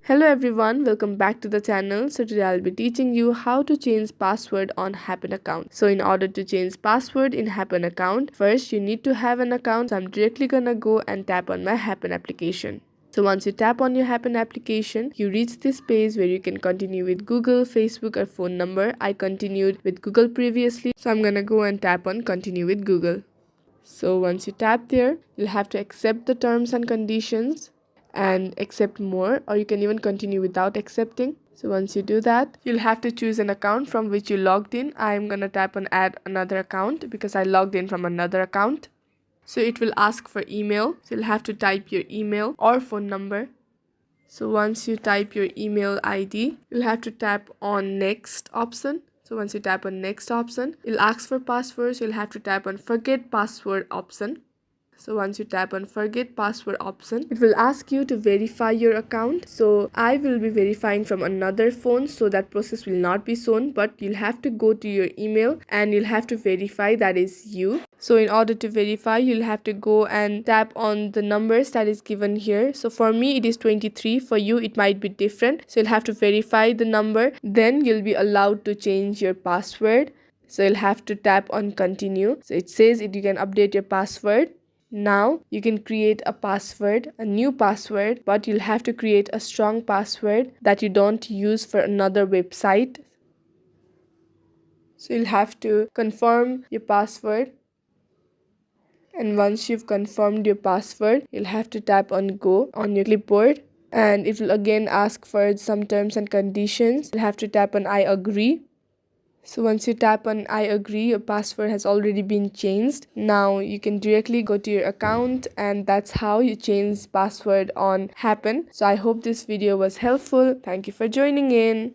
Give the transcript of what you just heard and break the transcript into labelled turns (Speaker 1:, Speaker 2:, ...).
Speaker 1: Hello everyone, welcome back to the channel. So today I'll be teaching you how to change password on Happn account. So in order to change password in Happn account, first you need to have an account. So I'm directly gonna go and tap on my Happn application. So once you tap on your Happn application, you reach this page where you can continue with Google, Facebook or phone number. I continued with Google previously, so I'm gonna go and tap on continue with Google. So once you tap there, you'll have to accept the terms and conditions and accept more, or you can even continue without accepting. So once you do that, you'll have to choose an account from which you logged in. I'm gonna tap on add another account because I logged in from another account. So it will ask for email. So you'll have to type your email or phone number. So once you type your email ID, you'll have to tap on next option. So once you tap on next option, it'll ask for passwords. You'll have to tap on forget password option. So once you tap on forget password option, it will ask you to verify your account. So I will be verifying from another phone, so that process will not be shown, but you'll have to go to your email and you'll have to verify that is you. So in order to verify, you'll have to go and tap on the numbers that is given here. So for me it is 23, for you it might be different. So you'll have to verify the number, then you'll be allowed to change your password. So you'll have to tap on continue. So it says you can update your password. Now you can create a password, a new password, but you'll have to create a strong password that you don't use for another website. So you'll have to confirm your password. And once you've confirmed your password, you'll have to tap on go on your clipboard. And it will again ask for some terms and conditions. You'll have to tap on I agree. So once you tap on I agree, your password has already been changed. Now you can directly go to your account, and that's how you change password on Happn. So I hope this video was helpful. Thank you for joining in.